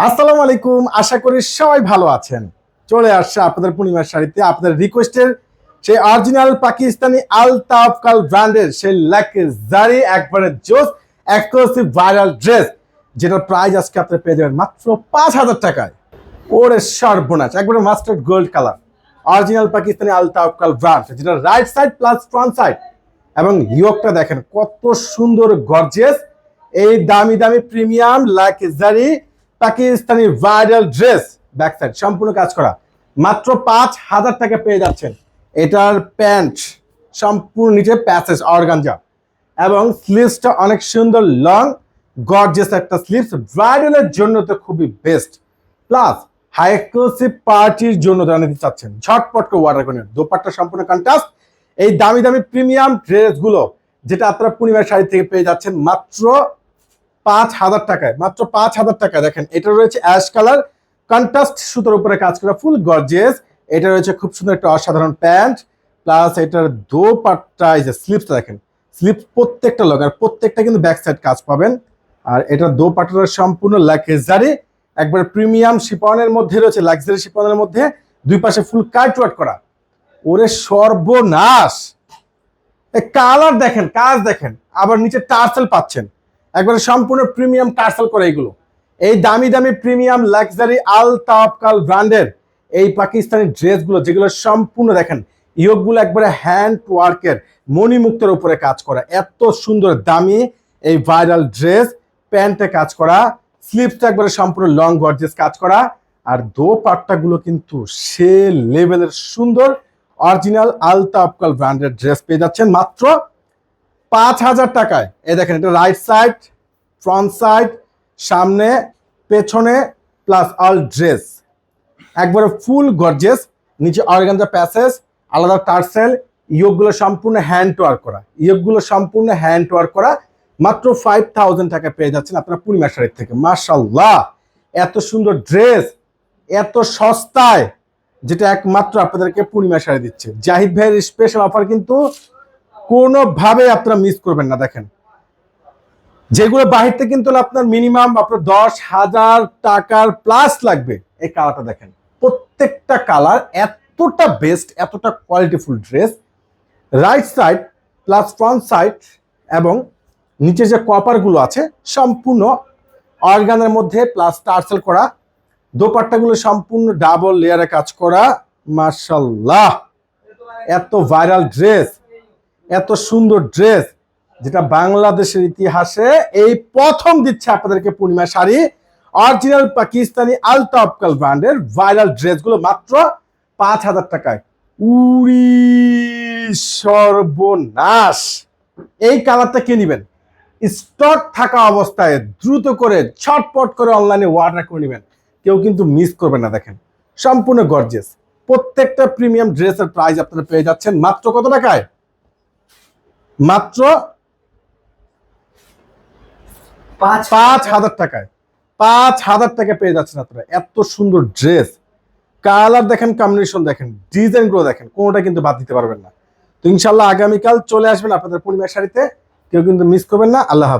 আসসালামু আলাইকুম, আশা করি সবাই ভালো আছেন। চলে আসছে আপনাদের পূর্ণিমার শাড়িতে আপনাদের রিকোয়েস্টের সেই অরিজিনাল পাকিস্তানি আলতাফকাল ব্র্যান্ডের সেই লাক্সারি একবারে জোস এক্সক্লুসিভ ভাইরাল ড্রেস, যেটার প্রাইস আজকে আপনারা পেয়ে যাবেন মাত্র 5,000 টাকায়। ওরে সর্বনাশ, একবারে mustard gold colour original Pakistani আলতাফকাল ব্র্যান্ড, যেটা right side plus front side এবং ইয়োগটা দেখেন কত সুন্দর গর্জিয়াস। এই দামি দামি premium luxury Pakistani viral dress back side সম্পূর্ণ কাজ করা মাত্র 5,000 টাকা পেয়ে যাচ্ছেন। এটার প্যান্ট সম্পূর্ণ নিচে প্যাসেজ অর্গানজা এবং স্লিভসটা অনেক সুন্দর লং গর্জিয়াস একটা স্লিভস, ব্রাইডালের জন্য তো খুবই বেস্ট। প্লাস হাই এক্সক্লুসিভ পার্টির জন্য যারা নিতে চাচ্ছেন ঝটপট করে অর্ডার করেন। দোপাট্টা সম্পূর্ণ কন্ট্রাস্ট, এই দামি দামি প্রিমিয়াম ড্রেসগুলো যেটা আপনারা পূর্ণিমার শাড়ি থেকে পেয়ে যাচ্ছেন মাত্র 5,000 টাকায়। মাত্র 5,000 টাকায় দেখেন, এটা রয়েছে অ্যাশ কালার কন্ট্রাস্ট সুতোর উপরে কাজ করা ফুল গর্জিয়াস। এটা রয়েছে খুব সুন্দর একটা অসাধারণ প্যান্ট, প্লাস এটার দোপাট্টা, এই যে স্লিপসটা দেখেন, স্লিপ প্রত্যেকটা লগ আর প্রত্যেকটা কিন্তু ব্যাক সাইড কাজ পাবেন। আর এটা দোপাট্টাটা সম্পূর্ণ লাক্সারি একবার প্রিমিয়াম শিপনের মধ্যে রয়েছে, লাক্সারি শিপনের মধ্যে দুই পাশে ফুল কাট ওয়ার্ক করা। ওরে সর্বনাশ, কালার দেখেন, কাজ দেখেন, আবার নিচে টার্সেল পাচ্ছেন, একবারে সম্পূর্ণ প্রিমিয়াম টার্সেল করে। এইগুলো এই দামি দামি প্রিমিয়াম লাক্সারি আলতাফকাল ব্র্যান্ডের এই পাকিস্তানি ড্রেসগুলো, যেগুলো সম্পূর্ণ দেখেন ইয়োগগুলো একবারে হ্যান্ড ওয়ার্কের মণিমুক্তের উপরে কাজ করা, এত সুন্দর দামি এই ভাইরাল ড্রেস। প্যান্টে কাজ করা, স্লিভসটা একবারে সম্পূর্ণ লং গর্জিয়াস কাজ করা, আর দোপাট্টাগুলো কিন্তু সে লেভেলের সুন্দর। অরিজিনাল আলতাফকাল ব্র্যান্ডের ড্রেস পেয়ে যাচ্ছেন মাত্র 5,000 টাকায়। এই দেখেন, এটা রাইট সাইড ফ্রন্ট সাইড সামনে পেছনে প্লাস অল ড্রেস একবারে ফুল গর্জিয়াস। নিচে অর্গানজা প্যাসেজ, আলাদা টার্সেল, ইয়োগগুলো সম্পূর্ণ হ্যান্ড ওয়ার্ক করা, ইয়োগগুলো সম্পূর্ণ হ্যান্ড ওয়ার্ক করা। মাত্র 5,000 টাকা পেয়ে যাচ্ছেন আপনারা পূর্ণিমা শাড়ির থেকে। মাশাআল্লাহ, এত সুন্দর ড্রেস এত সস্তায়, যেটা একমাত্র আপনাদেরকে পূর্ণিমা শাড়ি দিচ্ছে। জাহিদ ভাইয়ের স্পেশাল অফার কিন্তু কোনোভাবে আপনারা মিস করবেন না। দেখেন, যেগুলো বাহির থেকে কিন্তু আপনার মিনিমাম আপনার 10,000 টাকার প্লাস লাগবে। এই কালারটা দেখেন, প্রত্যেকটা কালার এতটা বেস্ট, এতটা qualityful dress. Right side plus front side এবং নিচে যে কপারগুলো আছে সম্পূর্ণ অর্গানের মধ্যে প্লাস টার্সেল করা, দোপাট্টাগুলো সম্পূর্ণ ডাবল লেয়ারে কাজ করা। মাশাআল্লাহ, এত ভাইরাল ড্রেস, এত সুন্দর ড্রেস, যেটা বাংলাদেশের ইতিহাসে এই প্রথম দিচ্ছে আপনাদেরকে পূর্ণিমা শাড়ি অরিজিনাল পাকিস্তানি আলতাফকাল ব্র্যান্ডের ভাইরাল ড্রেসগুলো মাত্র 5,000 টাকায়। উড়ি সর্বনাশ, এই কালারটা কে নিবেন? স্টক থাকা অবস্থায় দ্রুত করে ছটপট করে অনলাইনে অর্ডার করে নেবেন, কেউ কিন্তু মিস করবেন না। দেখেন, সম্পূর্ণ গর্জিয়াস প্রত্যেকটা প্রিমিয়াম ড্রেসের প্রাইস আপনারা পেয়ে যাচ্ছেন মাত্র কত টাকায়? মাত্র 5,000 টাকায়। 5,000 টাকা পেয়ে যাচ্ছেন আপনারা এত সুন্দর ড্রেস। কালার দেখেন, কম্বিনেশন দেখেন, ডিজাইন গুলো দেখেন, কোনোটা কিন্তু বাদ দিতে পারবেন না। তো ইনশাল্লাহ আগামীকাল চলে আসবেন আপনাদের পূর্ণিমা শাড়িতে, কেউ কিন্তু মিস করবেন না। আল্লাহ হাফেজ।